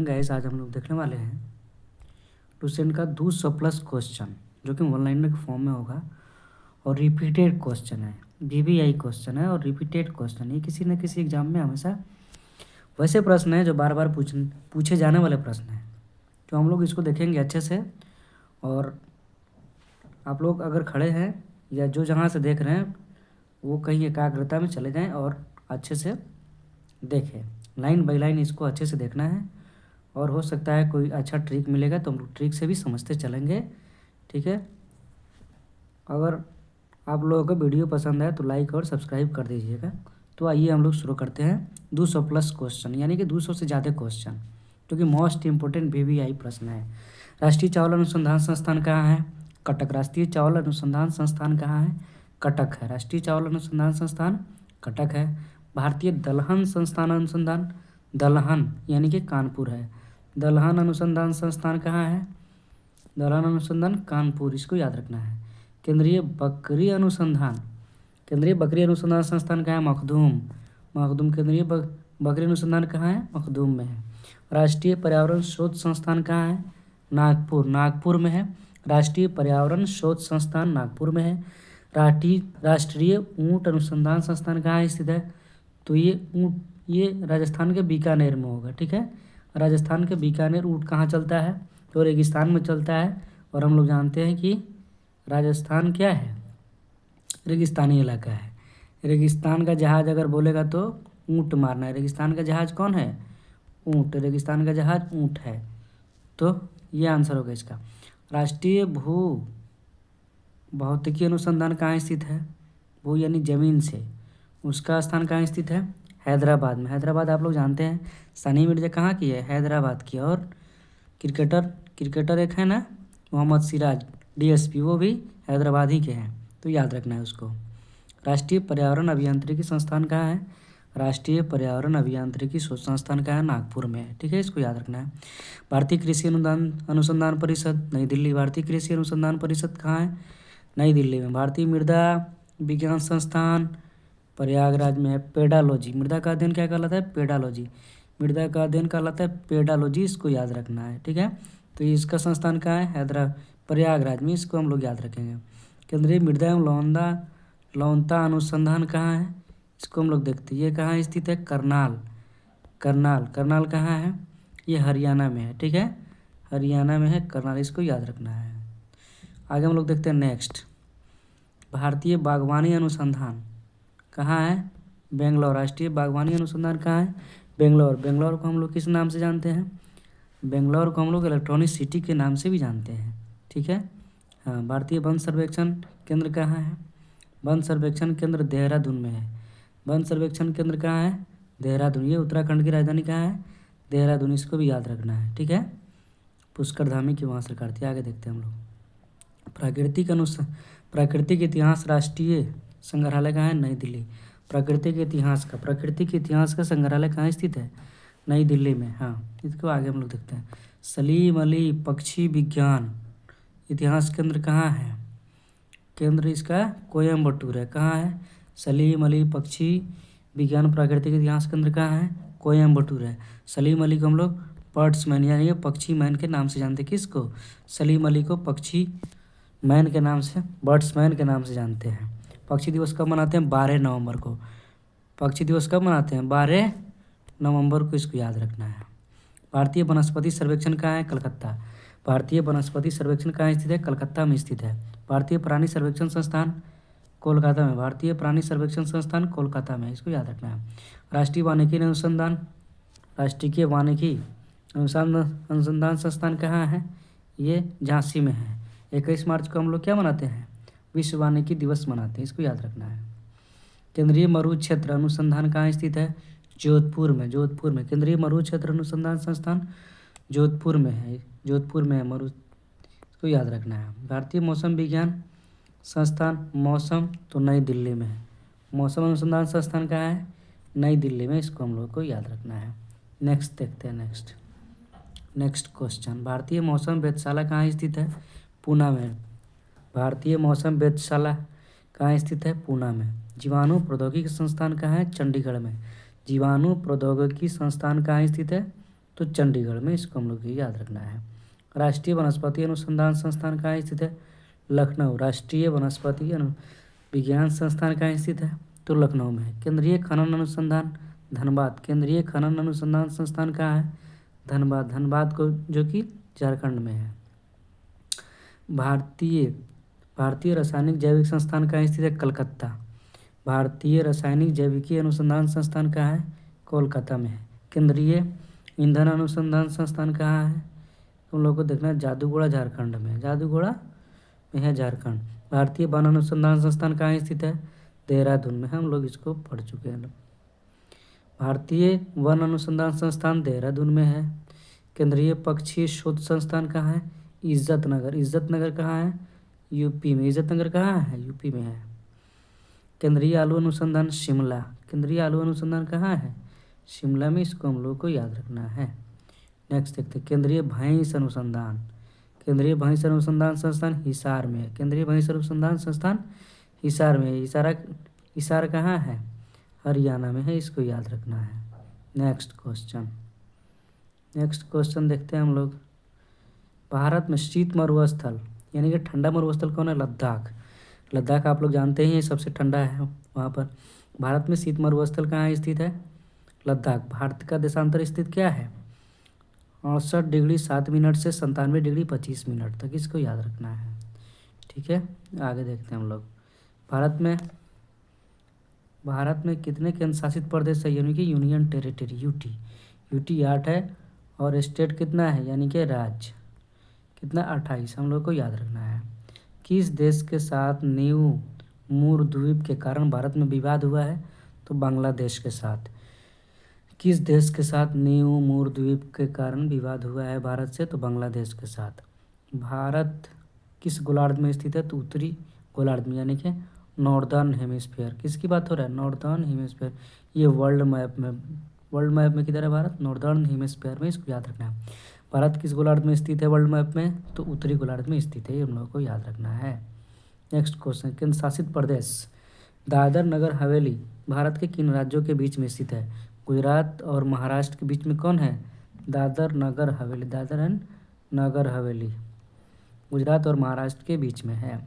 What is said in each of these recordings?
Guys आज हम लोग देखने वाले हैं ट्यूशन का 200+ क्वेश्चन जो कि वन लाइनर के फॉर्म में होगा और रिपीटेड क्वेश्चन है। वीवीआई क्वेश्चन है और रिपीटेड क्वेश्चन, ये किसी न किसी एग्जाम में हमेशा वैसे प्रश्न है जो बार बार पूछे जाने वाले प्रश्न हैं। तो हम लोग इसको देखेंगे अच्छे से, और आप लोग अगर खड़े हैं या जो जहाँ से देख रहे हैं वो कहीं एकाग्रता में चले जाएं और अच्छे से देखें। लाइन बाई लाइन इसको अच्छे से देखना है, और हो सकता है कोई अच्छा ट्रिक मिलेगा तो हम लोग ट्रिक से भी समझते चलेंगे। ठीक है, अगर आप लोगों को वीडियो पसंद है तो लाइक और सब्सक्राइब कर दीजिएगा। तो आइए हम लोग शुरू करते हैं 200+ क्वेश्चन, यानी कि 200 से ज़्यादा क्वेश्चन, जो कि मोस्ट इम्पोर्टेंट वीवीआई प्रश्न है। राष्ट्रीय चावल अनुसंधान संस्थान कहाँ है? कटक। राष्ट्रीय चावल अनुसंधान संस्थान कहाँ है? कटक है। राष्ट्रीय चावल अनुसंधान संस्थान कटक है। भारतीय दलहन संस्थान अनुसंधान, दलहन यानी कि कानपुर है। दलहन अनुसंधान संस्थान कहाँ है? दलहन अनुसंधान कानपुर, इसको याद रखना है। केंद्रीय बकरी अनुसंधान, केंद्रीय बकरी अनुसंधान संस्थान कहाँ है? मखदूम। मखदूम केंद्रीय बकरी अनुसंधान कहाँ है? मखदूम में है। राष्ट्रीय पर्यावरण शोध संस्थान कहाँ है? नागपुर। नागपुर में है। राष्ट्रीय पर्यावरण शोध संस्थान नागपुर में है। राष्ट्रीय ऊँट अनुसंधान संस्थान कहाँ स्थित है? तो ये राजस्थान के बीकानेर में होगा। ठीक है, राजस्थान के बीकानेर। ऊँट कहाँ चलता है? तो रेगिस्तान में चलता है, और हम लोग जानते हैं कि राजस्थान क्या है? रेगिस्तानी इलाका है। रेगिस्तान का जहाज अगर बोलेगा तो ऊँट मारना है। रेगिस्तान का जहाज कौन है? ऊँट। रेगिस्तान का जहाज ऊँट है। तो ये आंसर होगा इसका। राष्ट्रीय भू भौतिकी अनुसंधान कहाँ स्थित है? भू यानी जमीन से, उसका स्थान कहाँ स्थित है? हैदराबाद में। हैदराबाद आप लोग जानते हैं सानिया मिर्जा कहाँ की है? हैदराबाद की। और क्रिकेटर एक है ना, मोहम्मद सिराज, डीएसपी, वो भी हैदराबाद ही के हैं, तो याद रखना है उसको। राष्ट्रीय पर्यावरण अभियांत्रिकी संस्थान कहाँ है? राष्ट्रीय पर्यावरण अभियांत्रिकी शोध संस्थान कहाँ है? नागपुर में है। ठीक है, इसको याद रखना है। भारतीय कृषि अनुसंधान परिषद, नई दिल्ली। भारतीय कृषि अनुसंधान परिषद कहाँ है? नई दिल्ली में। भारतीय मृदा विज्ञान संस्थान प्रयागराज में है। पेडालॉजी, मृदा का अध्ययन क्या कहलाता है? पेडालॉजी। मृदा का अध्ययन कहलाता है पेडालॉजी, इसको याद रखना है। ठीक है, तो इसका संस्थान कहाँ है? प्रयागराज में, इसको हम लोग याद रखेंगे। केंद्रीय मृदा एवं लौनता अनुसंधान कहाँ है? इसको हम लोग देखते हैं, ये कहाँ स्थित है? करनाल। करनाल कहाँ है? ये हरियाणा में है। ठीक है, हरियाणा में है करनाल, इसको याद रखना है। आगे हम लोग देखते हैं नेक्स्ट। भारतीय बागवानी अनुसंधान कहाँ है? बेंगलोर। राष्ट्रीय बागवानी अनुसंधान कहाँ है? बेंगलोर। बेंगलोर को हम लोग किस नाम से जानते हैं? बेंगलोर को हम लोग इलेक्ट्रॉनिक सिटी के नाम से भी जानते हैं। ठीक है, हाँ। भारतीय वन सर्वेक्षण केंद्र कहाँ है? वन सर्वेक्षण केंद्र देहरादून में है। वन सर्वेक्षण केंद्र कहाँ है? देहरादून। ये उत्तराखंड की राजधानी कहाँ है? देहरादून, इसको भी याद रखना है। ठीक है, पुष्कर धामी की वहाँ सरकार थी। आगे देखते हैं हम लोग। प्राकृतिक इतिहास राष्ट्रीय संग्रहालय कहाँ है? नई दिल्ली। प्राकृतिक इतिहास का संग्रहालय कहाँ स्थित है? नई दिल्ली में। हाँ, इसको आगे हम लोग देखते हैं। सलीम अली पक्षी विज्ञान इतिहास केंद्र कहाँ है? केंद्र इसका कोयम्बटूर है। कहाँ है? सलीम अली पक्षी विज्ञान प्राकृतिक इतिहास केंद्र कहाँ है? कोयम्बटूर है। सलीम अली को हम लोग बर्ड्समैन यानी कि पक्षी मैन के नाम से जानते हैं। किसको? सलीम अली को पक्षी मैन के नाम से, बर्ड्समैन के नाम से जानते हैं। पक्षी दिवस कब मनाते हैं? 12 नवंबर को। पक्षी दिवस कब मनाते हैं? 12 नवंबर को, इसको याद रखना है। भारतीय वनस्पति सर्वेक्षण कहाँ है? कलकत्ता। भारतीय वनस्पति सर्वेक्षण कहाँ स्थित है? कलकत्ता में स्थित है। भारतीय प्राणी सर्वेक्षण संस्थान कोलकाता में। भारतीय प्राणी सर्वेक्षण संस्थान कोलकाता में, इसको याद रखना है। राष्ट्रीय वानिकी अनुसंधान अनुसंधान संस्थान कहाँ है? ये झांसी में है। 21 मार्च को हम लोग क्या मनाते हैं? विश्व वानिकी दिवस मनाते हैं, इसको याद रखना है। केंद्रीय मरु क्षेत्र अनुसंधान कहाँ स्थित है? जोधपुर में। जोधपुर में केंद्रीय मरु क्षेत्र अनुसंधान संस्थान जोधपुर में है। जोधपुर में है मरु, इसको याद रखना है। भारतीय मौसम विज्ञान संस्थान मौसम तो नई दिल्ली में है। मौसम अनुसंधान संस्थान कहाँ है? नई दिल्ली में, इसको हम लोग को याद रखना है। नेक्स्ट देखते हैं। Next question. भारतीय मौसम वेधशाला कहाँ स्थित है? पूना में। भारतीय मौसम वेधशाला कहाँ स्थित है? पूना में। जीवाणु प्रौद्योगिकी संस्थान कहाँ है? चंडीगढ़ में। जीवाणु प्रौद्योगिकी संस्थान कहाँ स्थित है? तो चंडीगढ़ में, इसको हम लोग को याद रखना है। राष्ट्रीय वनस्पति अनुसंधान संस्थान कहाँ स्थित है? लखनऊ। राष्ट्रीय वनस्पति विज्ञान संस्थान कहाँ स्थित है? तो लखनऊ में है। केंद्रीय खनन अनुसंधान धनबाद। केंद्रीय खनन अनुसंधान संस्थान कहाँ है? धनबाद। धनबाद को जो कि झारखंड में है। भारतीय रासायनिक जैविक संस्थान कहाँ स्थित है? कलकत्ता। भारतीय रासायनिक जैविकी अनुसंधान संस्थान कहाँ है? कोलकाता में है। केंद्रीय ईंधन अनुसंधान संस्थान कहाँ है? तुम लोग को देखना है, जादूगोड़ा झारखंड में है। जादूगोड़ा में है झारखंड। भारतीय वन अनुसंधान संस्थान कहाँ स्थित है? देहरादून में। हम लोग इसको पढ़ चुके हैं। भारतीय वन अनुसंधान संस्थान देहरादून में है। केंद्रीय पक्षी शोध संस्थान कहाँ है? इज्जतनगर। इज्जतनगर कहाँ है? यूपी में। इज्जतनगर कहाँ है? यूपी में है। केंद्रीय आलू अनुसंधान शिमला। केंद्रीय आलू अनुसंधान कहाँ है? शिमला में। इसको हम लोग को याद रखना है। नेक्स्ट देखते हैं, केंद्रीय भैंस अनुसंधान। केंद्रीय भैंस अनुसंधान संस्थान हिसार में है। केंद्रीय भैंस अनुसंधान संस्थान हिसार में है। हिसार कहाँ है? हरियाणा में है। इसको याद रखना है। नेक्स्ट क्वेश्चन देखते हैं हम लोग। भारत में शीत मरुस्थल यानी कि ठंडा मरुस्थल कौन है? लद्दाख। लद्दाख आप लोग जानते ही हैं, सबसे ठंडा है वहाँ पर। भारत में शीत मरुस्थल कहाँ स्थित है? लद्दाख। भारत का देशांतर स्थित क्या है? 68°7' से 97°25' तक। इसको याद रखना है। ठीक है, आगे देखते हैं हम लोग। भारत में कितने केंद्र शासित प्रदेश है यानी कि यूनियन टेरिटरी? यूटी 8 है। और स्टेट कितना है यानी कि राज्य कितना? 28। हम लोग को याद रखना है। किस देश के साथ न्यू मूर द्वीप के कारण भारत में विवाद हुआ है? तो बांग्लादेश के साथ। किस देश के साथ न्यू मूर द्वीप के कारण विवाद हुआ है भारत से? तो बांग्लादेश के साथ। भारत किस गोलार्ध में स्थित है? तो उत्तरी गोलार्ध में यानी कि नॉर्दर्न हेमिस्फीयर। किसकी बात हो रहा है? Northern hemisphere. ये वर्ल्ड मैप में किधर है भारत? नॉर्दर्न हेमिस्फीयर में। इसको याद रखना है। भारत किस गोलार्ध में स्थित है वर्ल्ड मैप में? तो उत्तरी गोलार्ध में स्थित है। ये हम लोगों को याद रखना है। नेक्स्ट क्वेश्चन, केंद्र शासित प्रदेश दादर नगर हवेली भारत के किन राज्यों के बीच में स्थित है? गुजरात और महाराष्ट्र के बीच में कौन है? दादर नगर हवेली। दादर एंड नगर हवेली गुजरात और महाराष्ट्र के बीच में है।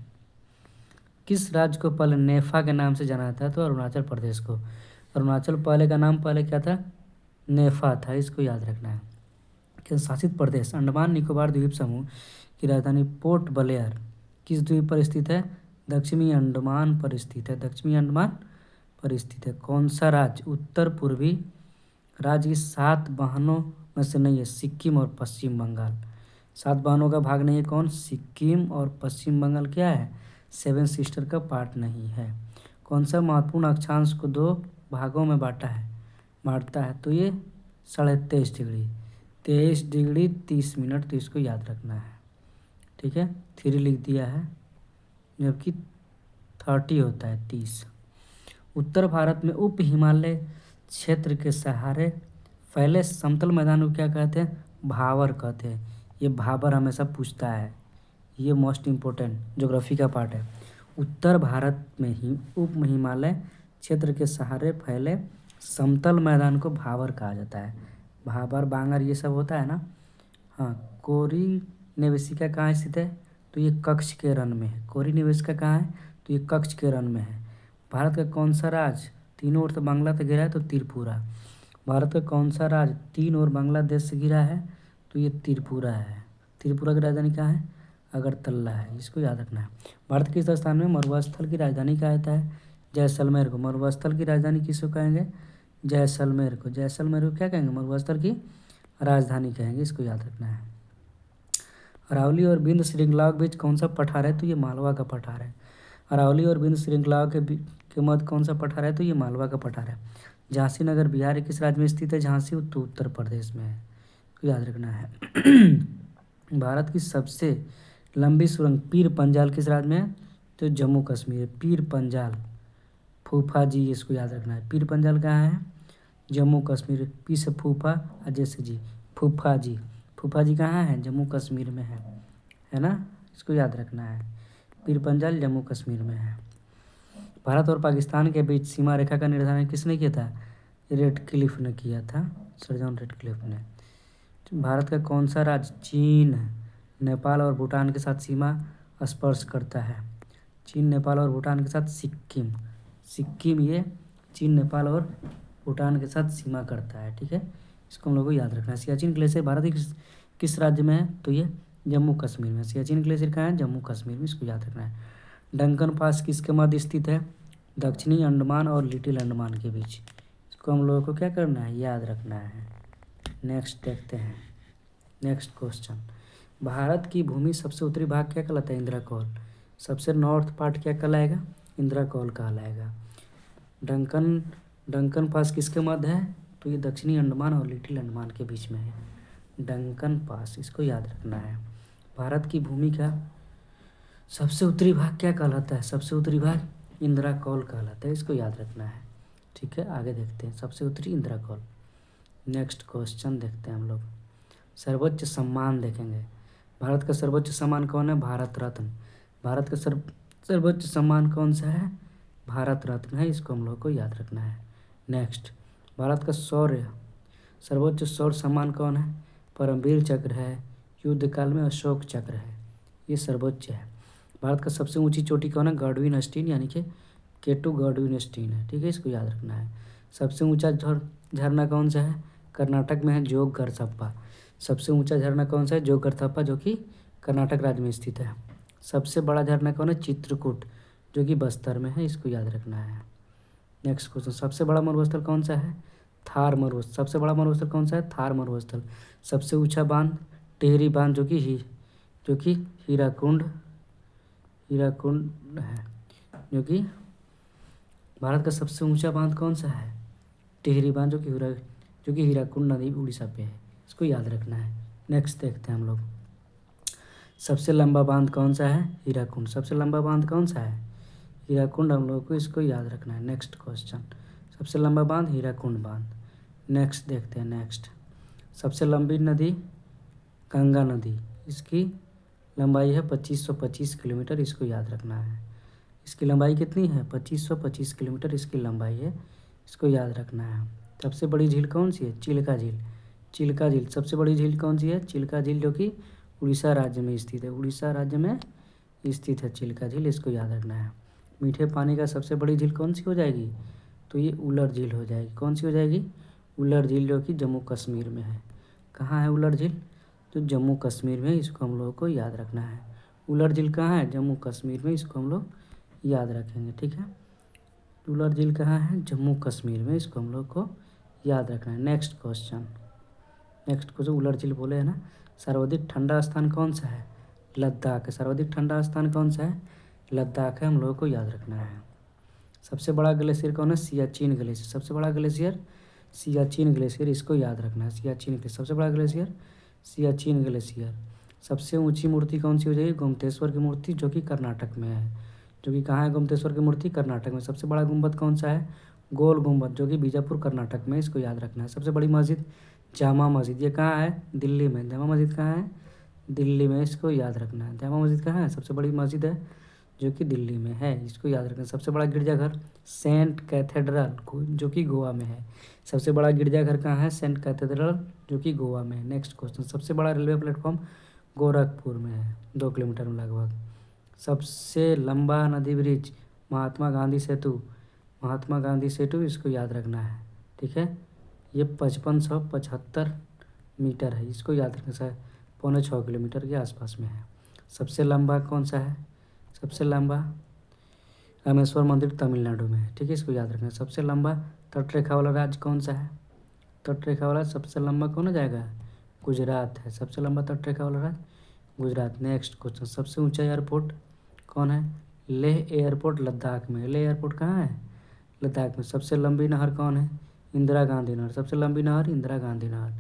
किस राज्य को पहले नेफा के नाम से जाना जाता है? तो अरुणाचल प्रदेश को। अरुणाचल पहले का नाम पहले क्या था? नेफा था। इसको याद रखना है। केंद्र शासित प्रदेश अंडमान निकोबार द्वीप समूह की राजधानी पोर्ट ब्लेयर किस द्वीप पर स्थित है? दक्षिणी अंडमान पर स्थित है। दक्षिणी अंडमान पर स्थित है। कौन सा राज्य उत्तर पूर्वी राज्य की 7 बहनों में से नहीं है? सिक्किम और पश्चिम बंगाल। 7 बहनों का भाग नहीं है। कौन? सिक्किम। और पश्चिम बंगाल क्या है? 7 सिस्टर का पार्ट नहीं है। कौन सा महत्वपूर्ण अक्षांश को 2 भागों में बांटता है? तो ये 23.5°। 23°30'। तो इसको याद रखना है। ठीक है, 3 लिख दिया है जबकि 30 होता है 30। उत्तर भारत में उप हिमालय क्षेत्र के सहारे फैले समतल मैदान को क्या कहते हैं? भावर कहते हैं। ये भावर हमेशा पूछता है। ये मोस्ट इम्पोर्टेंट ज्योग्राफी का पार्ट है। उत्तर भारत में ही उप हिमालय क्षेत्र के सहारे फैले समतल मैदान को भावर कहा जाता है। भाबर बांगर ये सब होता है ना। हाँ, कोरी निवेशिका कहाँ स्थित है? तो ये कच्छ के रण में है। कोरी निवेशिका कहाँ है? तो ये कच्छ के रण में है। भारत का कौन सा राज्य तीनों ओर से बांग्ला से घिरा है? तो त्रिपुरा। भारत का कौन सा राज्य 3 ओर बांग्लादेश से घिरा है? तो ये त्रिपुरा है। त्रिपुरा की राजधानी कहाँ है? अगरतला है। इसको याद रखना है। भारत के किस स्थान में मरुस्थल की राजधानी कहा जाता है? जैसलमेर को। मरुस्थल की राजधानी किसको कहेंगे? जैसलमेर को। जैसलमेर को क्या कहेंगे? मरुस्थल की राजधानी कहेंगे। इसको याद रखना है। अरावली और विंध्य श्रृंखलाओं के बीच कौन सा पठार है? तो ये मालवा का पठार है। अरावली और विंध्य श्रृंखलाओं के मध्य कौन सा पठार है? तो ये मालवा का पठार है। झांसी नगर बिहार के किस राज्य में स्थित है? झांसी उत्तर प्रदेश में है। तो याद रखना है। भारत की सबसे लंबी सुरंग पीर पंजाल किस राज्य में है? तो जम्मू कश्मीर। पीर पंजाल फूफा जी, इसको याद रखना है। पीर पंजाल कहाँ है? जम्मू कश्मीर। पी से फूफा, अजय से जी, फूफा जी। फूफा जी कहाँ है? जम्मू कश्मीर में है ना। इसको याद रखना है। पीर पंजाल जम्मू कश्मीर में है। भारत और पाकिस्तान के बीच सीमा रेखा का निर्धारण किसने किया था? रेडक्लिफ ने किया था। सर जॉन रेडक्लिफ ने। भारत का कौन सा राज्य चीन, नेपाल और भूटान के साथ सीमा स्पर्श करता है? चीन, नेपाल और भूटान के साथ सिक्किम। सिक्किम ये चीन, नेपाल और भूटान के साथ सीमा करता है। ठीक है, इसको हम लोग को याद रखना है। सियाचिन ग्लेशियर भारत के किस राज्य में है? तो ये जम्मू कश्मीर में। सियाचिन ग्लेशियर कहाँ है? जम्मू कश्मीर में। इसको याद रखना है। डंकन पास किसके मध्य स्थित है? दक्षिणी अंडमान और लिटिल अंडमान के बीच। इसको हम लोगों को क्या करना है? याद रखना है। नेक्स्ट देखते हैं। नेक्स्ट क्वेश्चन, भारत की भूमि सबसे उत्तरी भाग क्या कहलाता है? इंदिरा कौल। सबसे नॉर्थ पार्ट क्या कहलाएगा? इंदिरा कौल कहलाएगा। डंकन पास किसके मध्य है? तो ये दक्षिणी अंडमान और लिटिल अंडमान के बीच में है डंकन पास। इसको याद रखना है। भारत की भूमि का सबसे उत्तरी भाग क्या कहलाता है? सबसे उत्तरी भाग इंदिरा कौल कहलाता है। इसको याद रखना है। ठीक है, आगे देखते हैं। सबसे उत्तरी इंदिरा कौल। नेक्स्ट क्वेश्चन देखते हैं हम लोग। सर्वोच्च सम्मान देखेंगे। भारत का सर्वोच्च सम्मान कौन है? भारत रत्न। भारत का सर्वोच्च सम्मान कौन सा है? भारत रत्न है। इसको हम लोग को याद रखना है। नेक्स्ट, भारत का सर्वोच्च शौर्य सम्मान कौन है? परमवीर चक्र है। युद्ध काल में अशोक चक्र है। ये सर्वोच्च है। भारत का सबसे ऊंची चोटी कौन है? गॉडविन स्टीन, यानी कि केटू गॉडविन स्टीन है। ठीक है, इसको याद रखना है। सबसे ऊंचा झरना कौन सा है? कर्नाटक में है जोग गरसप्पा। सबसे ऊंचा झरना कौन सा है? जोग गरसप्पा, जो कि कर्नाटक राज्य में स्थित है। सबसे बड़ा झरना कौन है? चित्रकूट, जो कि बस्तर में है। इसको याद रखना है। नेक्स्ट क्वेश्चन, सबसे बड़ा मरुस्थल कौन सा है? थार मरुस्थल। सबसे बड़ा मरुस्थल कौन सा है? थार मरुस्थल। सबसे ऊंचा बांध टिहरी बांध, जो कि हीराकुंड है। जो कि भारत का सबसे ऊंचा बांध कौन सा है? टिहरी बांध, जो कि हीराकुंड नदी उड़ीसा पे है। इसको याद रखना है। नेक्स्ट देखते हैं हम लोग। सबसे लंबा बांध कौन सा है? हीराकुंड। सबसे लंबा बांध कौन सा है? हीराकुंड। हम लोग को इसको याद रखना है। नेक्स्ट क्वेश्चन, सबसे लंबा बांध हीराकुंड बांध। नेक्स्ट देखते हैं। नेक्स्ट, सबसे लंबी नदी गंगा नदी। इसकी लंबाई है 2525 किलोमीटर। इसको याद रखना है। इसकी लंबाई कितनी है? 2525 किलोमीटर इसकी लंबाई है। इसको याद रखना है। सबसे बड़ी झील कौन सी है? चिल्का झील। चिल्का झील। सबसे बड़ी झील कौन सी है? चिल्का झील, जो कि उड़ीसा राज्य में स्थित है। उड़ीसा राज्य में स्थित है चिल्का झील। इसको याद रखना है। मीठे पानी का सबसे बड़ी झील कौन सी हो जाएगी? तो ये उलर झील हो जाएगी। कौन सी हो जाएगी? उलर झील, जो कि जम्मू कश्मीर में है। कहाँ है उलर झील? तो जम्मू कश्मीर में। इसको हम लोगों को याद रखना है। उलर झील कहाँ है? जम्मू कश्मीर में। इसको हम लोग याद रखेंगे। ठीक है, उलर झील कहाँ है? जम्मू कश्मीर में। इसको हम लोग को याद रखना है। नेक्स्ट क्वेश्चन, उलर झील बोले है ना। सर्वाधिक ठंडा स्थान कौन सा है? लद्दाख है। सर्वाधिक ठंडा स्थान कौन सा है? लद्दाख है। हम लोगों को याद रखना है। सबसे बड़ा ग्लेशियर कौन है? सियाचिन ग्लेशियर। सबसे बड़ा ग्लेशियर सियाचिन ग्लेशियर। इसको याद रखना है। सियाचिन ग्लेशियर सबसे बड़ा ग्लेशियर, सियाचिन ग्लेशियर। सबसे ऊंची मूर्ति कौन सी हो जाएगी? गोमतेश्वर की मूर्ति, जो कि कर्नाटक में है। जो कि कहाँ है गोमतेश्वर की मूर्ति? कर्नाटक में। सबसे बड़ा गुंबद कौन सा है? गोल गुंबद, जो कि बीजापुर कर्नाटक में। इसको याद रखना है। सबसे बड़ी मस्जिद जामा मस्जिद। ये कहाँ है? दिल्ली में। जामा मस्जिद कहाँ है? दिल्ली में। इसको याद रखना है। जामा मस्जिद कहाँ है? सबसे बड़ी मस्जिद है, जो कि दिल्ली में है। इसको याद रखना है। सबसे बड़ा गिरजाघर सेंट कैथेड्रल, जो कि गोवा में है। सबसे बड़ा गिरजाघर कहाँ है? सेंट कैथेड्रल, जो कि गोवा में है। नेक्स्ट क्वेश्चन, सबसे बड़ा रेलवे प्लेटफॉर्म गोरखपुर में है, 2 किलोमीटर में लगभग। सबसे लंबा नदी ब्रिज महात्मा गांधी सेतु। महात्मा गांधी सेतु, इसको याद रखना है। ठीक है, ये 5575 मीटर है। इसको याद रखना है। 6.25 किलोमीटर के आसपास में है। सबसे लंबा कौन सा है? सबसे लंबा रामेश्वर मंदिर तमिलनाडु में है। ठीक है, इसको याद रखना है। सबसे लंबा तटरेखा वाला राज्य कौन सा है? तटरेखा वाला सबसे लंबा कौन हो जाएगा? गुजरात है। सबसे लंबा तटरेखा वाला राज्य गुजरात। नेक्स्ट क्वेश्चन, सबसे ऊंचा एयरपोर्ट कौन है? लेह एयरपोर्ट लद्दाख में। लेह एयरपोर्ट कहाँ है? लद्दाख में। सबसे लंबी नहर कौन है? इंदिरा गांधी नहर। सबसे लंबी नहर इंदिरा गांधी नहर।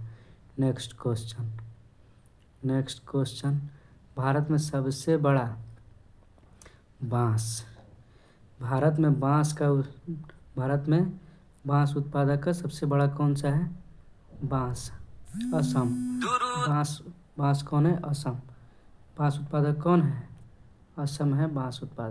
नेक्स्ट क्वेश्चन, भारत में सबसे बड़ा बांस। भारत में बांस उत्पादक का सबसे बड़ा कौन सा है? बांस। असम। बांस कौन है? असम। बांस उत्पादक कौन है? असम है बांस उत्पादक।